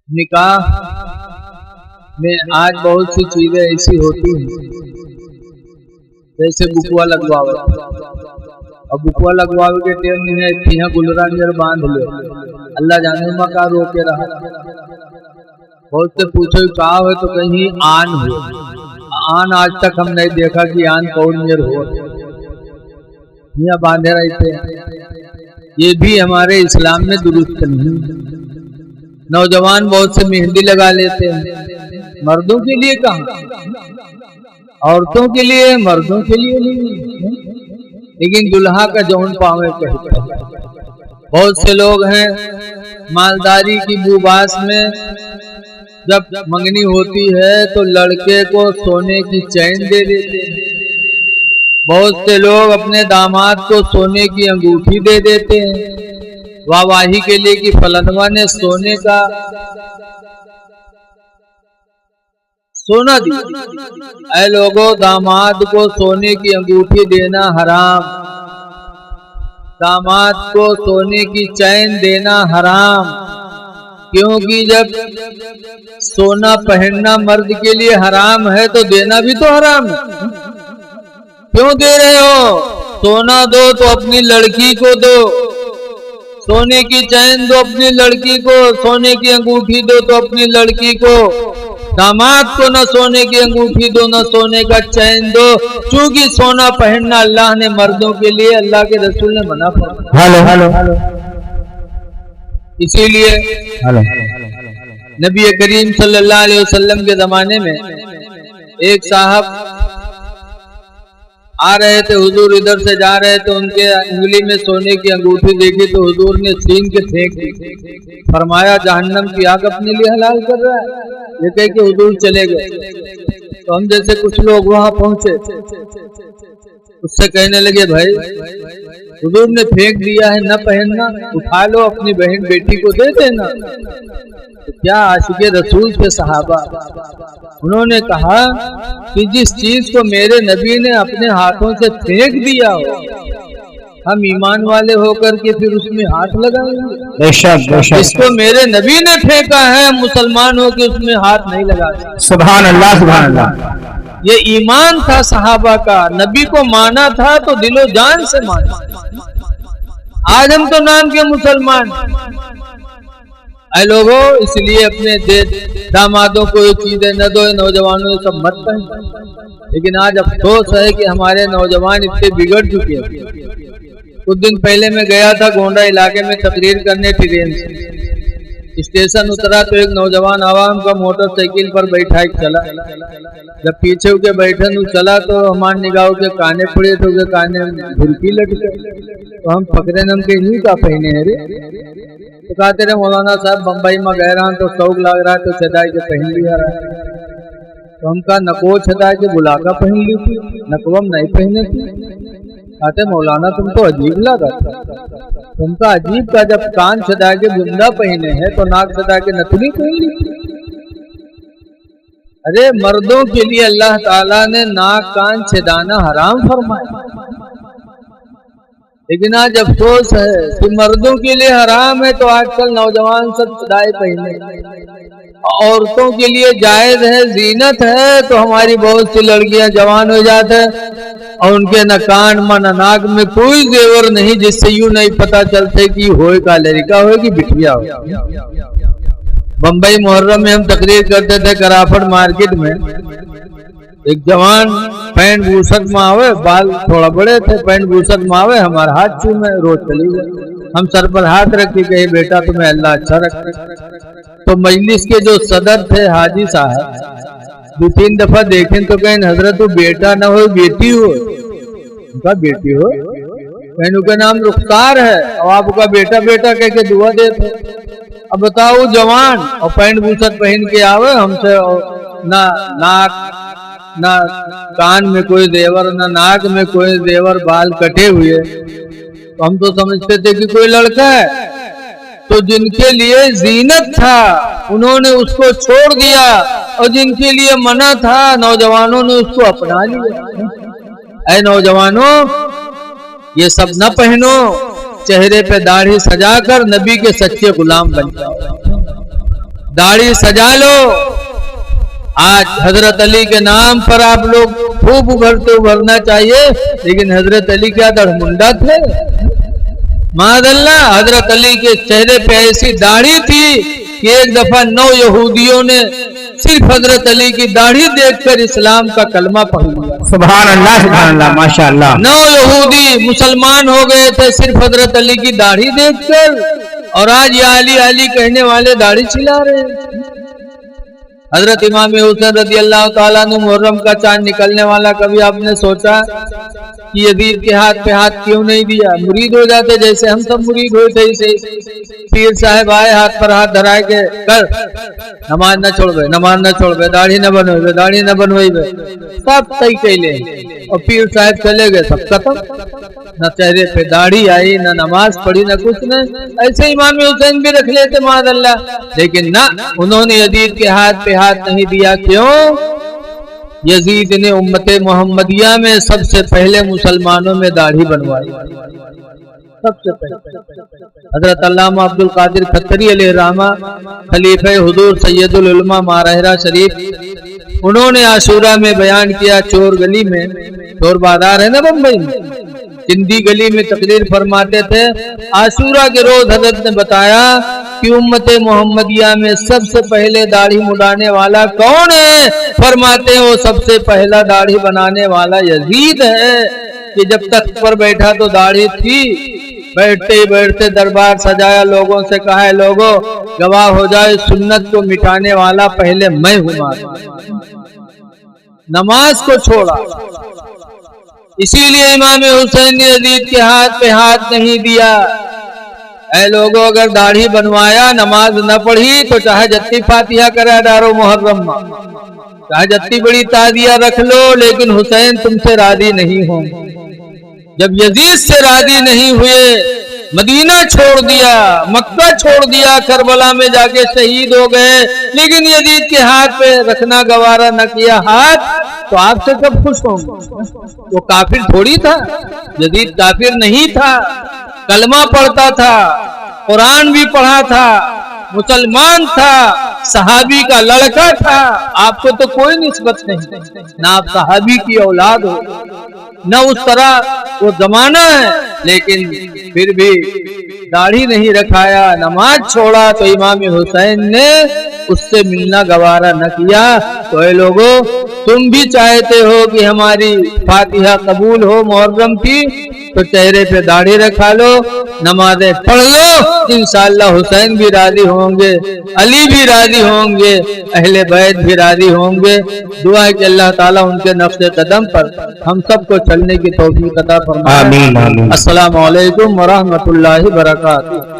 निकाह में आज बहुत सी चीजें ऐसी होती हैं, जैसे बुकुआ लगवावे। अब बुकुआ लगवावे के टेम नहीं है, यहाँ गुलरा नियर बांध ले, अल्लाह जाने में का रोके रहा। बहुत से पूछो कहा है तो कहीं आन हो, आन आज तक हम नहीं देखा कि आन कौन नियर हो, यहाँ बांधे रहते हैं। ये भी हमारे इस्लाम में दुरुस्त नहीं। नौजवान बहुत से मेहंदी लगा लेते हैं, मर्दों के लिए कहाँ, औरतों के लिए, मर्दों के लिए नहीं, लेकिन दुल्हा का जौन पावे कहते हैं। बहुत से लोग हैं मालदारी की बुबास में जब मंगनी होती है तो लड़के को सोने की चैन दे देते हैं। बहुत से लोग अपने दामाद को सोने की अंगूठी दे देते हैं, वाहवाही के लिए कि फलनवा ने सोने का सोना दिया। ऐ लोगों, दामाद को सोने की अंगूठी देना हराम, दामाद को सोने की चैन देना हराम, क्योंकि जब सोना पहनना मर्द के लिए हराम है तो देना भी तो हराम है। क्यों दे रहे हो? सोना दो तो अपनी लड़की को दो, सोने की चैन दो अपनी लड़की को, सोने की अंगूठी दो तो अपनी लड़की को। दामाद को न सोने की अंगूठी दो, न सोने का चैन दो, क्योंकि सोना पहनना अल्लाह ने मर्दों के लिए, अल्लाह के रसूल ने मना फरमाया। हेलो इसीलिए नबी करीम सल्लल्लाहु अलैहि वसल्लम के जमाने में एक साहब आ रहे थे, हुजूर इधर से जा रहे थे, उनके उंगली में सोने की अंगूठी देखी तो हुजूर ने छीन के फेंक दी। फरमाया जहन्नम की आग अपने लिए हलाल कर रहा है। ये कह के हुजूर चले गए। तो हम जैसे कुछ लोग वहां पहुंचे, उससे कहने लगे भाई हुजूर ने फेंक दिया है, न पहनना, उठा लो अपनी बहन बेटी को दे देना। तो क्या आशिक़े रसूल के सहाबा, उन्होंने कहा कि जिस चीज को मेरे नबी ने अपने हाथों से फेंक दिया हो, हम ईमान वाले होकर के फिर उसमें हाथ लगाएंगे। इसको मेरे नबी ने फेंका है, मुसलमान हो के उसमें हाथ नहीं लगाते। सुभान अल्लाह, सुभान अल्लाह। ये ईमान था सहाबा का, नबी को माना था तो दिलो जान से माना। आज हम तो नाम के मुसलमान। ऐ लोगों, इसलिए अपने दामादों को ये चीजें न दो, नौजवानों ये सब मत पहन। लेकिन आज अफसोस है कि हमारे नौजवान इतने बिगड़ चुके हैं। कुछ दिन पहले मैं गया था गोंडा इलाके में तकरीर करने, ट्रेन से स्टेशन उतरा तो एक नौजवान आवाम का मोटरसाइकिल पर बैठा चला। जब पीछे के बैठन चला तो हमारे निगाहों के काने पड़े, तो के काने झुरकी लट गए। तो हम पकड़े, हम के यूं का पहने हैं रे? तो कहते रहे मौलाना साहब बम्बई में गए रहा तो शौक लग रहा है तो छदाई के पहन लिया रहा। तो हम कहा नको छदाई के बुलाका पहन ली थी, नकवम नहीं पहने थी। कहते मौलाना तुम तो अजीब लगा था। तुमका अजीब का, जब कान छदा के बुंदा पहने हैं तो नाक छदा के नथनी पहन ली थी। अरे मर्दों के लिए अल्लाह ताला ने नाक कान छेदाना हराम फरमाया, लेकिन आज अफसोस है कि मर्दों के लिए हराम है तो आजकल नौजवान सब छदाई पहने। औरतों के लिए जायज है, जीनत है, तो हमारी बहुत सी लड़कियां जवान हो जाते हैं और उनके न कान में न नाक में कोई जेवर नहीं, जिससे यूं नहीं पता चलते कि होए का लड़का हो कि बिटिया हो। बम्बई मुहर्रम में हम तकरीर करते थे कराफट मार्केट में, एक जवान पैंट बूसक में आवे, बाल थोड़ा बड़े थे, पैंट बूसक में आवे, हमारे हाथ छू में रोज चली गए। हम सर पर हाथ रख के कहे बेटा तुम्हें अल्लाह अच्छा रखे। तो मजलिस के जो सदर थे हाजी साहब 2-3 दफा देखें तो कहें हजरत वो बेटा न हो बेटी हो। उनका बेटी हो, कहने का नाम रुख्तार है और आपका बेटा बेटा कह के दुआ देते। अब बताओ जवान और पैंट बूसट पहन के आवे, हमसे ना नाक ना कान में कोई देवर, ना नाक में कोई देवर, बाल कटे हुए, तो हम तो समझते थे कि कोई लड़का है। तो जिनके लिए जीनत था उन्होंने उसको छोड़ दिया, और जिनके लिए मना था नौजवानों ने उसको अपना लिया। ऐ नौजवानों, ये सब न पहनो, चेहरे पे दाढ़ी सजाकर नबी के सच्चे गुलाम बन जाओ। दाढ़ी सजा लो। आज हजरत अली के नाम पर आप लोग खूब उभरना चाहिए, लेकिन हजरत अली क्या दड़मुंडा थे? मादल्ला, हजरत अली के चेहरे पे ऐसी दाढ़ी थी कि एक दफा 9 यहूदियों ने सिर्फ हजरत अली की दाढ़ी देखकर इस्लाम का कलमा पढ़ लिया। सुभान अल्लाह, माशाअल्लाह। 9 यहूदी मुसलमान हो गए थे सिर्फ हजरत अली की दाढ़ी देखकर, और आज ये अली अली कहने वाले दाढ़ी छिला रहे हैं। हजरत इमाम हुसैन रजी अल्लाह ताला अन्हु मुहर्रम का चांद निकलने वाला, कभी आपने सोचा कि यजीद के हाथ पे हाथ क्यों नहीं दिया? मुरीद हो जाते जैसे हम सब मुरीद होते। इसे पीर साहब आए, हाथ पर हाथ धराए के कर, नमाज न छोड़बे, नमाज न छोड़बे, दाढ़ी न बनवे, दाढ़ी न बनवेबे, सब तय कैले। और पीर साहब चले गए, सब खत्म। न चेहरे पे दाढ़ी आई, न नमाज पढ़ी, न कुछ न। ऐसे इमाम हुसैन भी रख लेते मादल्ला, लेकिन ना, उन्होंने यजीद के हाथ पे हाथ नहीं दिया। क्यों? यजीद ने उम्मते मोहम्मदिया में सबसे पहले मुसलमानों में दाढ़ी बनवाई, सबसे पहले। हजरत अल्लामा अब्दुल कादिर खत्तरी अलैहि रहमा, खलीफे हुजूर सैयदुल उलमा मारहरा शरीफ, उन्होंने आशूरा में बयान किया। चोर गली में, चोर बाजार है ना बम्बई में, सिंधी गली में तकरीर फरमाते थे। आशूरा के रोज हजरत ने बताया कि उम्मते मोहम्मदिया में सबसे पहले दाढ़ी मुड़ाने वाला कौन है? फरमाते हैं वो सबसे पहला दाढ़ी बनाने वाला यजीद है, कि जब तख्त पर बैठा तो दाढ़ी थी, बैठते ही बैठते दरबार सजाया, लोगों से कहा है लोगों गवाह हो जाए, सुन्नत को मिटाने वाला पहले मैं हूं। नमाज को छोड़ा, इसीलिए इमाम हुसैन ने यजीद के हाथ पे हाथ नहीं दिया। ऐ लोगों, अगर दाढ़ी बनवाया, नमाज न पढ़ी, तो चाहे जत्ती फातिहा करा डारो मुहर्रम में, चाहे जत्ती बड़ी तादिया रख लो, लेकिन हुसैन तुमसे राजी नहीं हो। जब यजीद से राजी नहीं हुए, मदीना छोड़ दिया, मक्का छोड़ दिया, करबला में जाके शहीद हो गए, लेकिन यजीद के हाथ पे रखना गवारा न किया हाथ, तो आपसे कब खुश होंगे? वो काफिर थोड़ी था, यजीद काफिर नहीं था, कलमा पढ़ता था, कुरान भी पढ़ा था, मुसलमान था, सहाबी का लड़का था। आपको तो कोई निस्बत नहीं, ना आप सहाबी की औलाद हो, न उस तरह वो जमाना है, लेकिन फिर भी दाढ़ी नहीं रखाया, नमाज छोड़ा, तो इमाम हुसैन ने उससे मिलना गवारा न किया। तो ऐ लोगों, तुम भी चाहते हो कि हमारी फातिहा कबूल हो मुहर्रम की, तो चेहरे पे दाढ़ी रखा लो, नमाजें पढ़ लो, इंशाअल्लाह हुसैन भी राजी होंगे, अली भी राजी होंगे, अहले बैत भी राजी होंगे। दुआ है कि अल्लाह ताला उनके नक्शे कदम पर हम सबको चलने की तौफीक अता फरमाए। आमीन, आमीन। अस्सलामु अलैकुम व रहमतुल्लाहि व बरकातुहू।